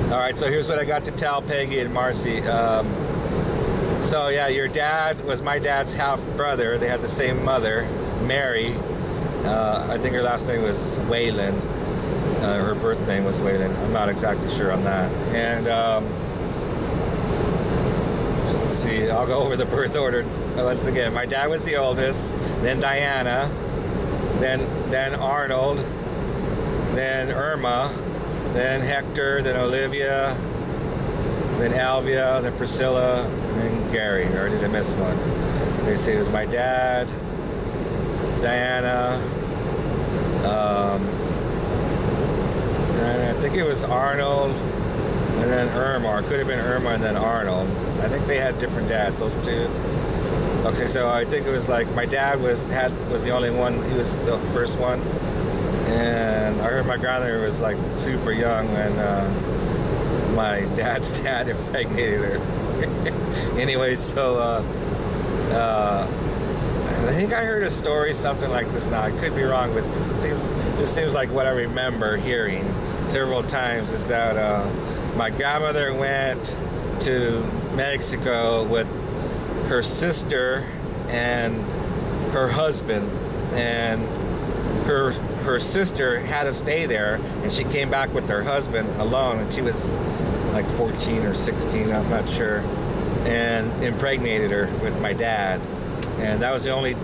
All right, so here's what I got to tell Peggy and Marcy. So yeah, your dad was my dad's half brother. They had the same mother, Mary. I think her last name was Whalen. Her birth name was Whalen. I'm not exactly sure on that. And let's see, I'll go over the birth order once again. My dad was the oldest, then Diana, then Arnold, then Irma, then Hector, then Olivia, then Alvia, then Priscilla, and then Gary. Or did I miss one? They say it was my dad, Diana, and I think it was Arnold, and then Irma. Or it could have been Irma and then Arnold. I think they had different dads, those two. Okay, so I think it was like my dad was the only one. He was the first one, and I heard my grandmother was like super young when my dad's dad impregnated her. Anyway, so I think I heard a story something like this. Now I could be wrong, but this seems like what I remember hearing several times is that my grandmother went to Mexico with her sister and her husband, and her sister had to stay there, and she came back with her husband alone, and she was like 14 or 16, I'm not sure, and impregnated her with my dad. And that was the only,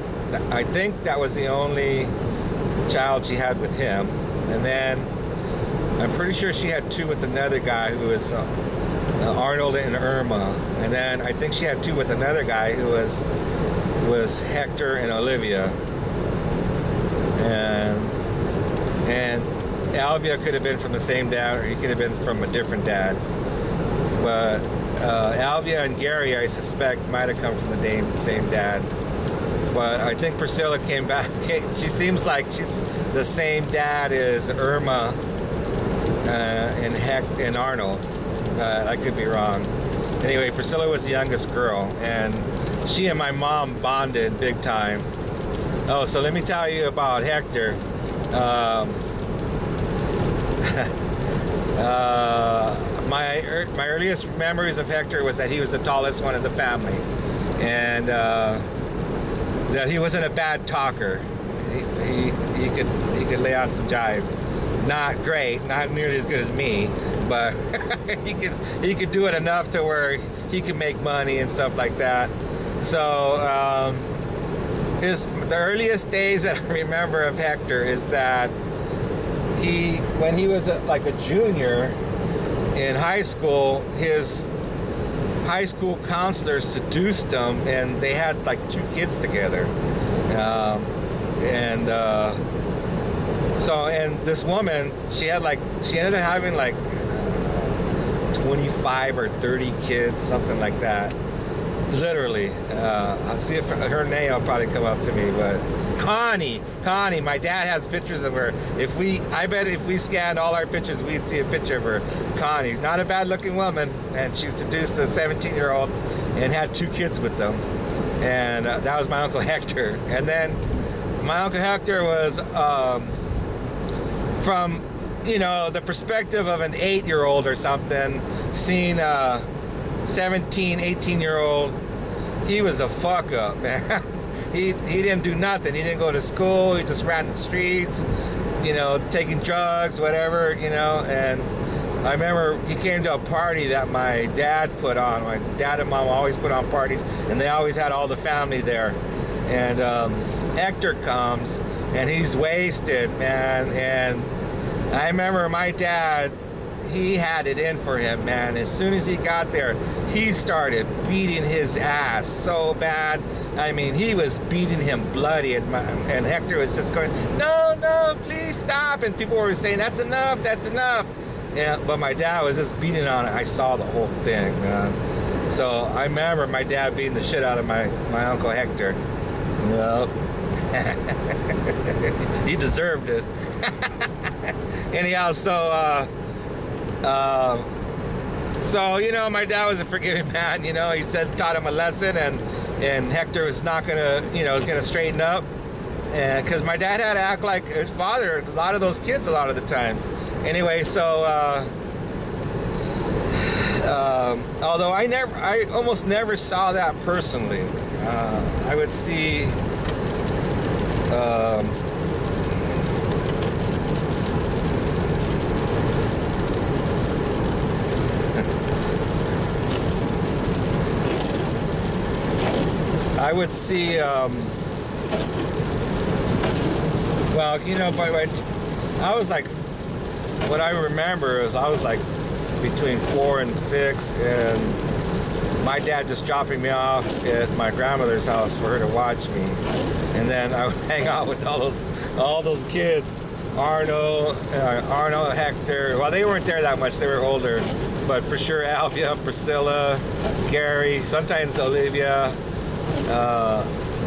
I think that was the only child she had with him. And then I'm pretty sure she had two with another guy who was Arnold and Irma. And then I think she had two with another guy who was Hector and Olivia. And Alvia could have been from the same dad, or he could have been from a different dad. But Alvia and Gary, I suspect, might have come from the same dad. But I think Priscilla came back. She seems like she's the same dad as Irma and and Arnold. I could be wrong. Anyway, Priscilla was the youngest girl, and she and my mom bonded big time. Oh, so let me tell you about Hector. My earliest memories of Hector was that he was the tallest one in the family, and that he wasn't a bad talker. He could lay out some jive. Not great, not nearly as good as me, but he could do it enough to where he could make money and stuff like that. So the earliest days that I remember of Hector is that when he was like a junior in high school, his high school counselor seduced him, and they had like two kids together. And this woman, she ended up having like 25 or 30 kids, something like that. Literally. I'll see if her name will probably come up to me, but Connie, my dad has pictures of her. I bet if we scanned all our pictures, we'd see a picture of her. Connie, not a bad looking woman, and she seduced a 17-year-old and had two kids with them. And that was my Uncle Hector. And then my Uncle Hector was from, the perspective of an 8-year-old or something, seeing a 17, 18-year-old, he was a fuck up, man. He didn't do nothing. He didn't go to school. He just ran the streets, taking drugs, whatever, and I remember he came to a party that my dad put on. My dad and mom always put on parties, and they always had all the family there. And Hector comes, and he's wasted, man. And I remember my dad, he had it in for him, man. As soon as he got there, he started beating his ass so bad. I mean, he was beating him bloody, and Hector was just going, no, please stop. And people were saying, that's enough. Yeah, but my dad was just beating on it. I saw the whole thing, man. So I remember my dad beating the shit out of my Uncle Hector. Yep. He deserved it. Anyhow, so my dad was a forgiving man. He taught him a lesson, and Hector was not gonna, was gonna straighten up, and because my dad had to act like his father, a lot of those kids, a lot of the time. Anyway, so Although I almost never saw that personally. I would see. I would see. Well, you know, I was like, what I remember is I was like between 4 and 6, and my dad just dropping me off at my grandmother's house for her to watch me, and then I would hang out with all those kids, Arnold, Hector. Well, they weren't there that much; they were older, but for sure Alvia, Priscilla, Gary, sometimes Olivia.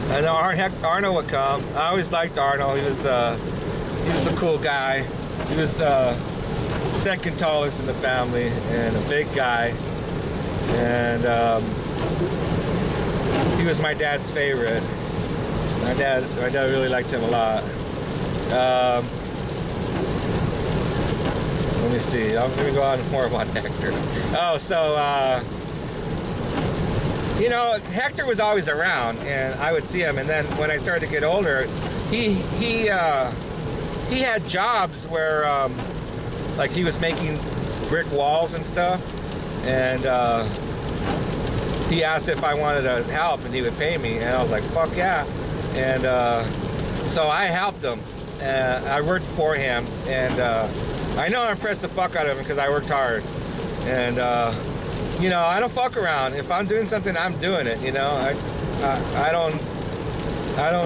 And Arnold would come. I always liked Arnold. He was a cool guy. He was second tallest in the family and a big guy. And he was my dad's favorite. My dad really liked him a lot. Let me see. I'm going to go on more about Hector. Oh, so. You know, Hector was always around, and I would see him. And then when I started to get older, he had jobs where, like, he was making brick walls and stuff, and he asked if I wanted to help, and he would pay me, and I was like, "Fuck yeah!" And so I helped him. I worked for him, and I know I impressed the fuck out of him because I worked hard, and. You know, I don't fuck around. If I'm doing something, I'm doing it. You know, I don't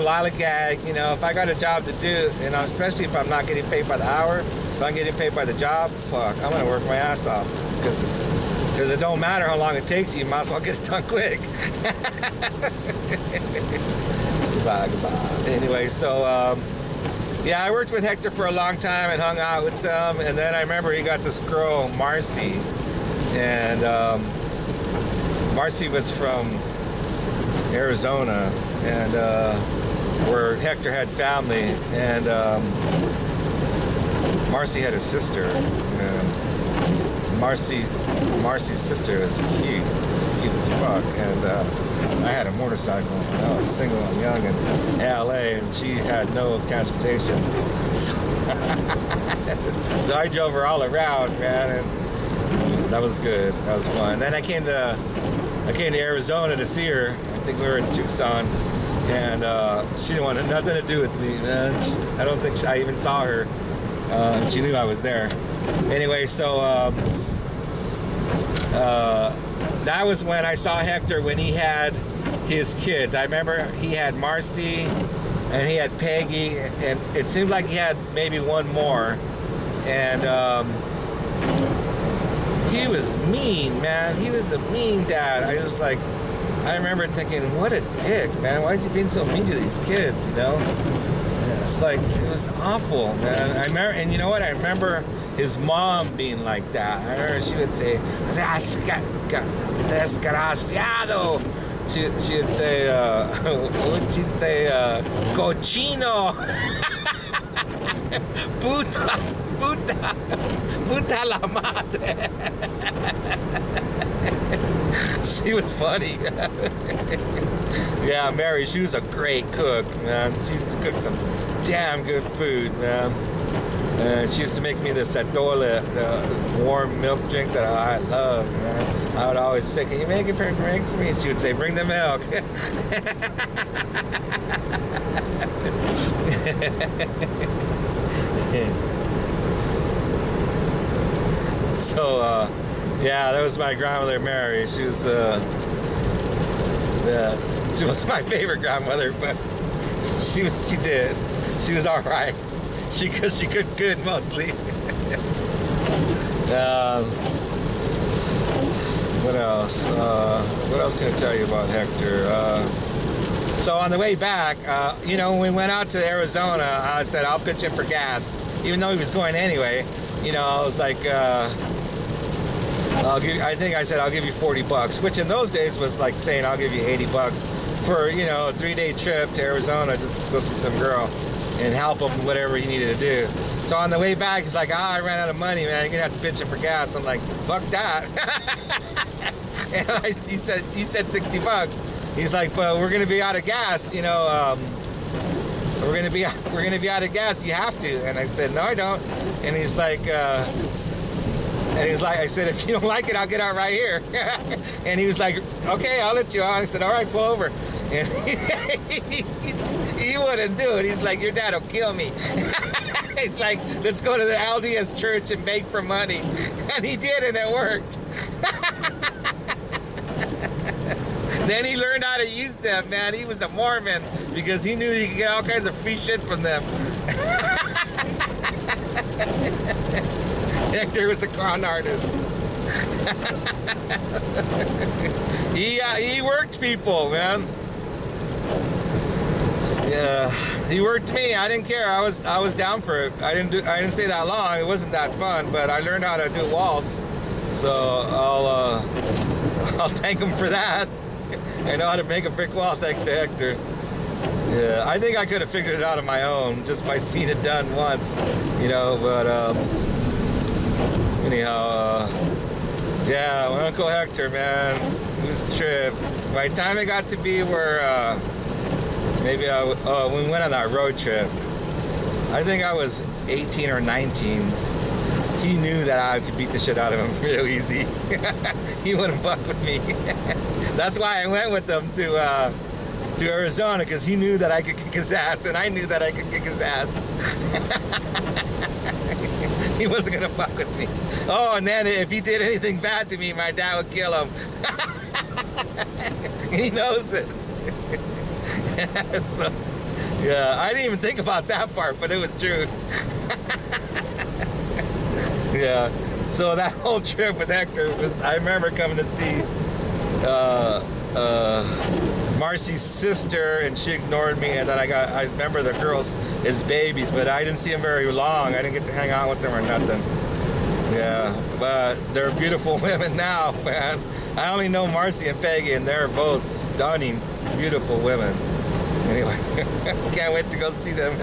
lollygag. You know, if I got a job to do, you know, especially if I'm not getting paid by the hour, if I'm getting paid by the job, fuck, I'm gonna work my ass off because it don't matter how long it takes you. You might as well get it done quick. Goodbye. Anyway, so yeah, I worked with Hector for a long time and hung out with them, and then I remember he got this girl, Marcy. And Marcy was from Arizona, and where Hector had family, and Marcy had a sister, and Marcy's sister is cute as fuck, and I had a motorcycle, and I was single and young in LA, and she had no transportation, so I drove her all around, man, and that was good. That was fun. Then I came to Arizona to see her. I think we were in Tucson, and she didn't want nothing to do with me. I don't think I even saw her. She knew I was there. Anyway, so that was when I saw Hector when he had his kids. I remember he had Marcy, and he had Peggy, and it seemed like he had maybe one more, and. He was mean, man. He was a mean dad. I remember thinking, what a dick, man. Why is he being so mean to these kids, you know? And it's like, it was awful, man. I remember, and you know what? I remember his mom being like that. I remember she would say, desgraciado. She would say, what would she say? Cochino. Puta la madre. She was funny. Yeah, Mary, she was a great cook, man. She used to cook some damn good food, man. And she used to make me this atole, warm milk drink that I love, man. I would always say, "Can you make it for me?" And she would say, "Bring the milk." So, yeah, that was my grandmother, Mary. She was my favorite grandmother, but she was all right. She cooked good mostly. What else? What else can I tell you about Hector? So on the way back, you know, when we went out to Arizona, I said I'll pitch in for gas, even though he was going anyway. You know, I was like, I think I said I'll give you $40, which in those days was like saying I'll give you $80 for, you know, a 3-day trip to Arizona just to go see some girl and help him whatever he needed to do. So on the way back, he's like, I ran out of money, man. You're gonna have to pitch it for gas. I'm like, fuck that. And he said $60. He's like, but we're gonna be out of gas, you know. We're gonna be out of gas. You have to. And I said, no, I don't. And he's like, I said, if you don't like it, I'll get out right here. And he was like, okay, I'll let you out. I said, all right, pull over. And he wouldn't do it. He's like, your dad will kill me. He's like, let's go to the LDS church and beg for money. And he did, and it worked. Then he learned how to use them, man. He was a Mormon because he knew he could get all kinds of free shit from them. Hector was a con artist. He worked people, man. Yeah, he worked me. I didn't care. I was down for it. I didn't stay that long. It wasn't that fun, but I learned how to do walls. So I'll thank him for that. I know how to make a brick wall thanks to Hector. Yeah, I think I could have figured it out on my own just by seeing it done once, you know, but anyhow, yeah, my Uncle Hector, man, it was a trip. By the time it got to be where maybe when we went on that road trip, I think I was 18 or 19. He knew that I could beat the shit out of him real easy. He wouldn't fuck with me. That's why I went with him to Arizona, because he knew that I could kick his ass, and I knew that I could kick his ass. He wasn't gonna fuck with me. Oh, and then if he did anything bad to me, my dad would kill him. He knows it. So, yeah, I didn't even think about that part, but it was true. Yeah, so that whole trip with Hector was, I remember coming to see Marcy's sister, and she ignored me, and then I remember the girls as babies, but I didn't see them very long. I didn't get to hang out with them or nothing. Yeah, but they're beautiful women now, man. I only know Marcy and Peggy, and they're both stunning, beautiful women. Anyway, can't wait to go see them.